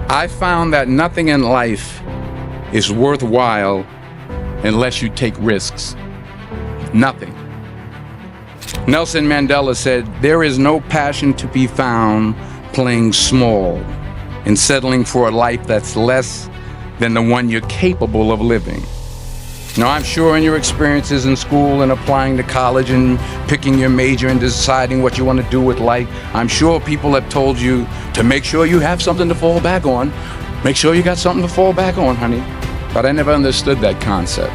I found that nothing in life is worthwhile unless you take risks. Nothing. Nelson Mandela said, "There is no passion to be found playing small and settling for a life that's less than the one you're capable of living." Now, I'm sure in your experiences in school and applying to college and picking your major and deciding what you want to do with life, I'm sure people have told you to make sure you have something to fall back on. Make sure you got something to fall back on, honey. But I never understood that concept,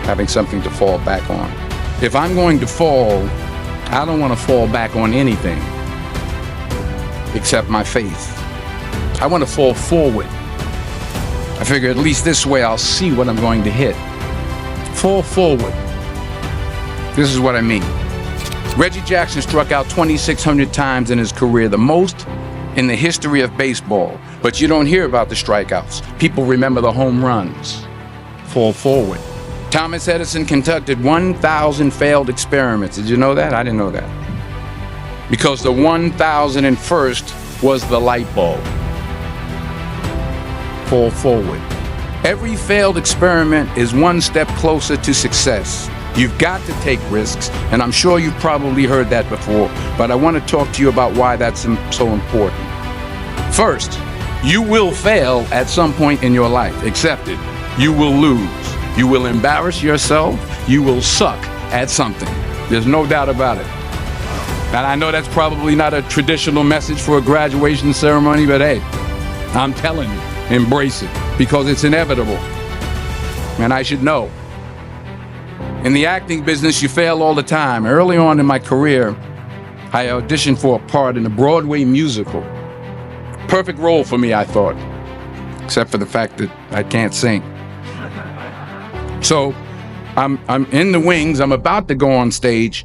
having something to fall back on. If I'm going to fall, I don't want to fall back on anything except my faith. I want to fall forward. I figure at least this way I'll see what I'm going to hit. Fall forward. This is what I mean. Reggie Jackson struck out 2,600 times in his career, the most in the history of baseball. But you don't hear about the strikeouts. People remember the home runs. Fall forward. Thomas Edison conducted 1,000 failed experiments. Did you know that? I didn't know that. Because the 1,001st was the light bulb. Fall forward. Every failed experiment is one step closer to success. You've got to take risks, and I'm sure you've probably heard that before, but I want to talk to you about why that's so important. First, you will fail at some point in your life. Accept it. You will lose. You will embarrass yourself. You will suck at something. There's no doubt about it. And I know that's probably not a traditional message for a graduation ceremony, but hey, I'm telling you, embrace it, because it's inevitable. And I should know. In the acting business, you fail all the time. Early on in my career, I auditioned for a part in a Broadway musical. Perfect role for me, I thought, except for the fact that I can't sing. So I'm in the wings, I'm about to go on stage,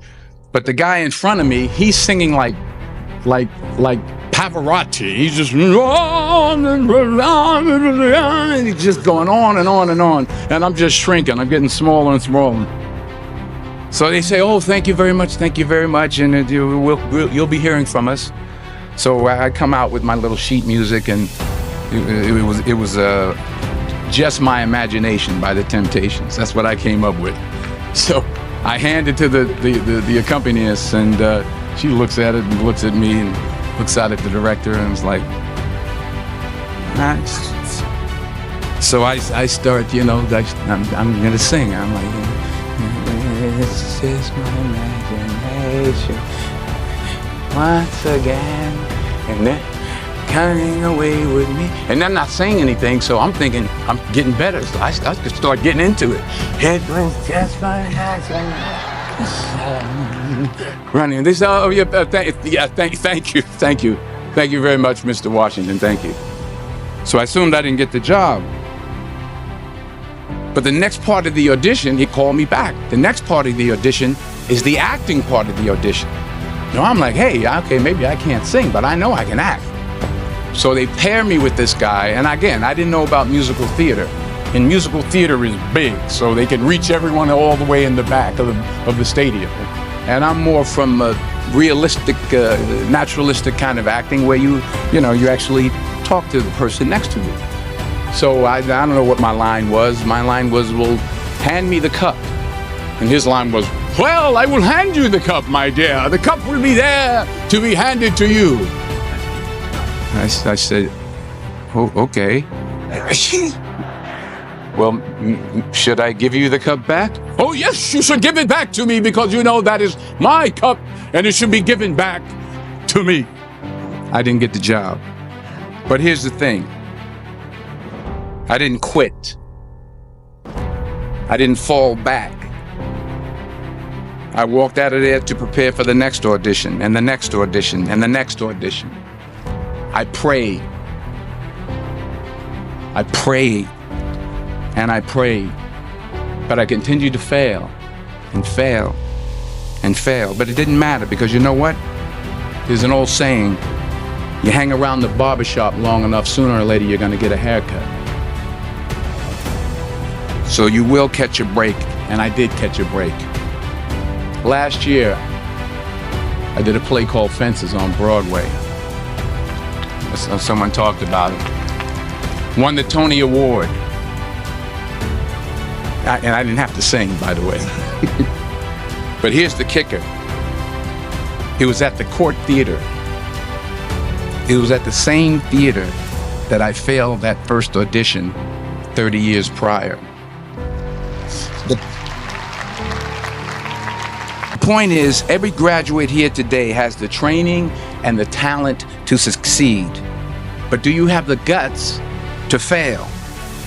but the guy in front of me, he's singing like Pavarotti. He's just and he's just going on and on and on, and I'm just shrinking. I'm getting smaller and smaller. So they say, "Oh, thank you very much, and you'll be hearing from us." So I come out with my little sheet music, and it was Just My Imagination by the Temptations. That's what I came up with. So I hand it to the accompanist, and she looks at it and looks at me and looks out at the director and is like, nice. So I start, I'm gonna sing. I'm like, "It's just my imagination once again, and then coming away with me." And I'm not saying anything, so I'm thinking I'm getting better. So I just start getting into it. It was just my imagination. Running. They say, "Oh yeah, thank you very much, Mr. Washington. Thank you." So I assumed I didn't get the job. But the next part of the audition, he called me back. The next part of the audition is the acting part of the audition. Now I'm like, hey, okay, maybe I can't sing, but I know I can act. So they pair me with this guy, and again, I didn't know about musical theater. And musical theater is big, so they can reach everyone all the way in the back of the stadium. And I'm more from a realistic, naturalistic kind of acting where you actually talk to the person next to you. So I don't know what my line was. My line was, "Well, hand me the cup." And his line was, "Well, I will hand you the cup, my dear. The cup will be there to be handed to you." I said, "Oh, okay." "Well, should I give you the cup back?" "Oh, yes, you should give it back to me, because that is my cup and it should be given back to me." I didn't get the job. But here's the thing. I didn't quit. I didn't fall back. I walked out of there to prepare for the next audition, and the next audition, and the next audition. I prayed. I prayed. And I prayed. But I continued to fail and fail and fail. But it didn't matter, because you know what? There's an old saying, you hang around the barbershop long enough, sooner or later you're going to get a haircut. So you will catch a break, and I did catch a break. Last year, I did a play called Fences on Broadway. Someone talked about it. won the Tony Award. And I didn't have to sing, by the way. But here's the kicker. It was at the Court Theater. It was at the same theater that I failed that first audition 30 years prior. The point is, every graduate here today has the training and the talent to succeed. But do you have the guts to fail?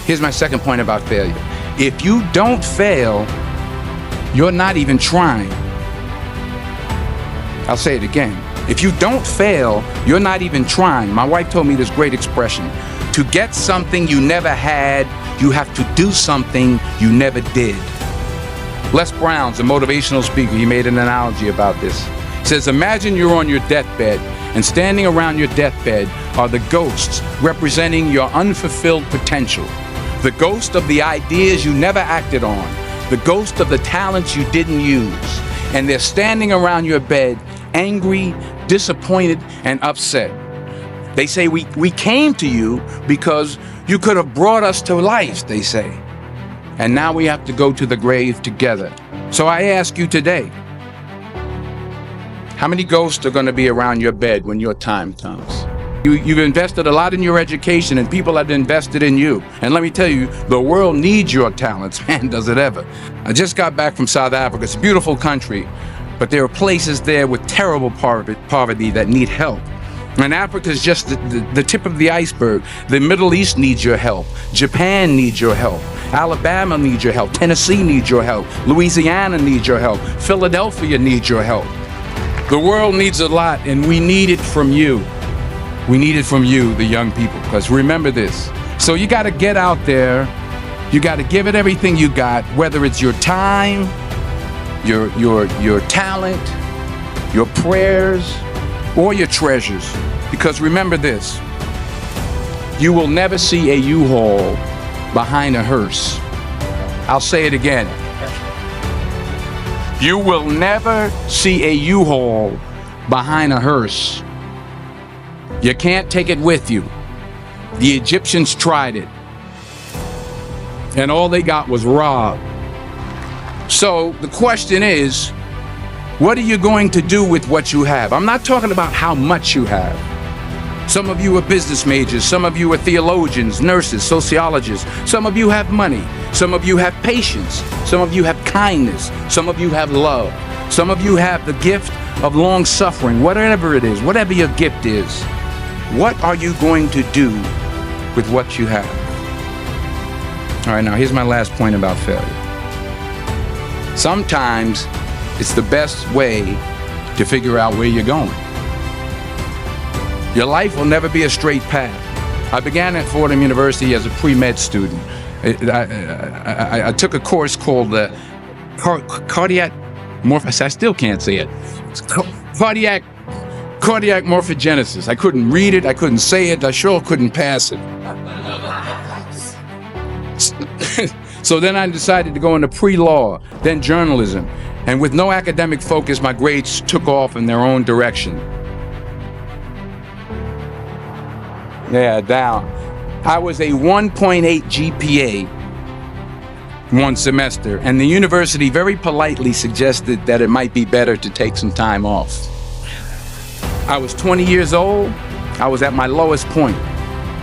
Here's my second point about failure. If you don't fail, you're not even trying. I'll say it again. If you don't fail, you're not even trying. My wife told me this great expression. To get something you never had, you have to do something you never did. Les Brown's a motivational speaker. He made an analogy about this. He says, imagine you're on your deathbed, and standing around your deathbed are the ghosts representing your unfulfilled potential. The ghost of the ideas you never acted on. The ghost of the talents you didn't use. And they're standing around your bed, angry, disappointed, and upset. They say, we came to you because you could have brought us to life, they say. And now we have to go to the grave together. So I ask you today, how many ghosts are going to be around your bed when your time comes? You've invested a lot in your education, and people have invested in you. And let me tell you, the world needs your talents, man, does it ever. I just got back from South Africa. It's a beautiful country, but there are places there with terrible poverty that need help. And Africa is just the tip of the iceberg. The Middle East needs your help. Japan needs your help. Alabama needs your help. Tennessee needs your help. Louisiana needs your help. Philadelphia needs your help. The world needs a lot, and we need it from you. We need it from you, the young people, because remember this. So you got to get out there. You got to give it everything you got, whether it's your time, your talent, your prayers, or your treasures. Because remember this, you will never see a U-Haul behind a hearse. I'll say it again. You will never see a U-Haul behind a hearse. You can't take it with you. The Egyptians tried it, and all they got was robbed. So the question is, what are you going to do with what you have? I'm not talking about how much you have. Some of you are business majors, some of you are theologians, nurses, sociologists, some of you have money, some of you have patience, some of you have kindness, some of you have love, some of you have the gift of long suffering, whatever it is, whatever your gift is. What are you going to do with what you have? All right, now here's my last point about failure. Sometimes it's the best way to figure out where you're going. Your life will never be a straight path. I began at Fordham University as a pre-med student. I took a course called cardiac morphogenesis. I still can't say it. Cardiac morphogenesis. I couldn't read it, I couldn't say it, I sure couldn't pass it. So then I decided to go into pre-law, then journalism. And with no academic focus, my grades took off in their own direction. Yeah, down. I was a 1.8 GPA one semester, and the university very politely suggested that it might be better to take some time off. I was 20 years old. I was at my lowest point.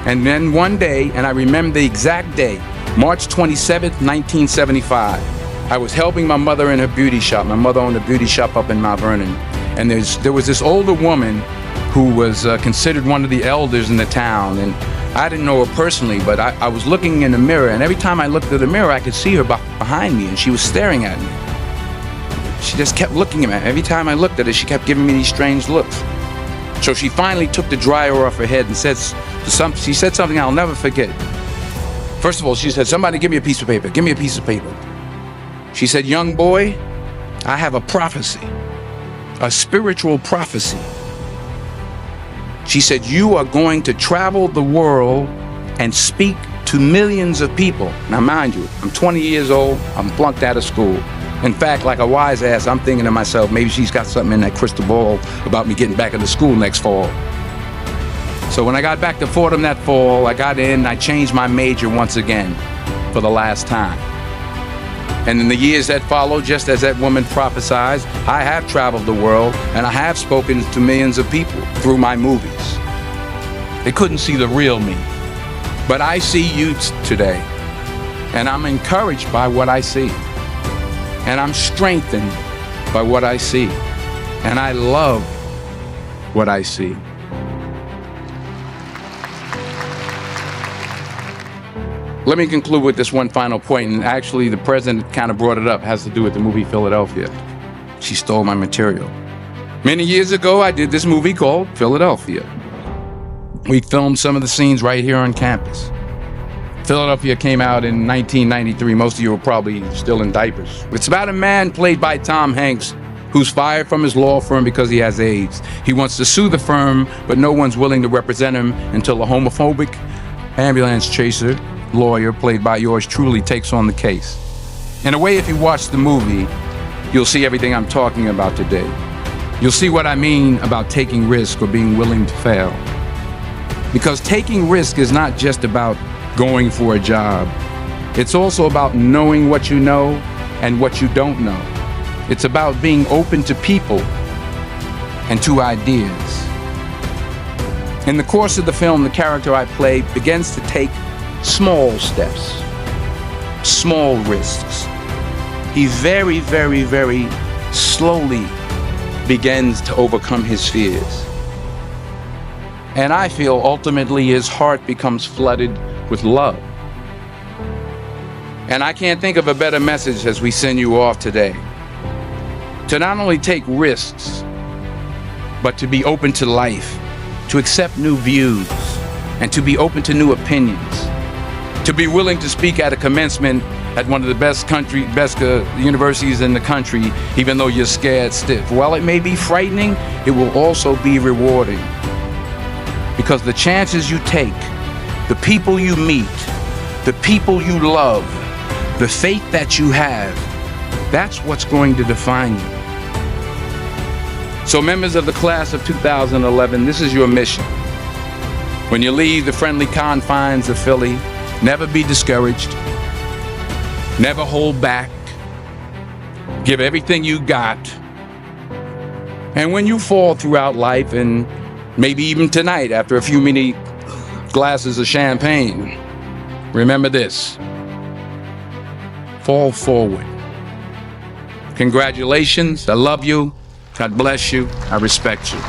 And then one day, and I remember the exact day, March 27th, 1975, I was helping my mother in her beauty shop. My mother owned a beauty shop up in Mount Vernon. And there was this older woman who was considered one of the elders in the town. And I didn't know her personally, but I was looking in the mirror, and every time I looked at the mirror, I could see her behind me, and she was staring at me. She just kept looking at me. Every time I looked at her, she kept giving me these strange looks. So she finally took the dryer off her head and she said something I'll never forget. First of all, she said, "Somebody give me a piece of paper. Give me a piece of paper." She said, "Young boy, I have a prophecy, a spiritual prophecy." She said, "You are going to travel the world and speak to millions of people." Now, mind you, I'm 20 years old. I'm flunked out of school. In fact, like a wise ass, I'm thinking to myself, maybe she's got something in that crystal ball about me getting back into school next fall. So when I got back to Fordham that fall, I got in, I changed my major once again for the last time. And in the years that followed, just as that woman prophesied, I have traveled the world and I have spoken to millions of people through my movies. They couldn't see the real me, but I see you today, and I'm encouraged by what I see, and I'm strengthened by what I see, and I love what I see. Let me conclude with this one final point, and actually the president kind of brought it up. It has to do with the movie Philadelphia. She stole my material. Many years ago, I did this movie called Philadelphia. We filmed some of the scenes right here on campus. Philadelphia came out in 1993. Most of you were probably still in diapers. It's about a man played by Tom Hanks who's fired from his law firm because he has AIDS. He wants to sue the firm, but no one's willing to represent him until a homophobic ambulance chaser lawyer, played by yours truly, takes on the case. In a way, if you watch the movie, you'll see everything I'm talking about today. You'll see what I mean about taking risk or being willing to fail. Because taking risk is not just about going for a job. It's also about knowing what you know and what you don't know. It's about being open to people and to ideas. In the course of the film, the character I play begins to take small steps, small risks. He very, very, very slowly begins to overcome his fears. And I feel ultimately his heart becomes flooded with love. And I can't think of a better message as we send you off today. To not only take risks, but to be open to life, to accept new views, and to be open to new opinions. To be willing to speak at a commencement at one of the best universities in the country, even though you're scared stiff. While it may be frightening, it will also be rewarding. Because the chances you take, the people you meet, the people you love, the faith that you have, that's what's going to define you. So members of the class of 2011, this is your mission. When you leave the friendly confines of Philly, never be discouraged, never hold back, give everything you got. And when you fall throughout life, and maybe even tonight after a few many glasses of champagne, remember this: fall forward. Congratulations, I love you, God bless you, I respect you.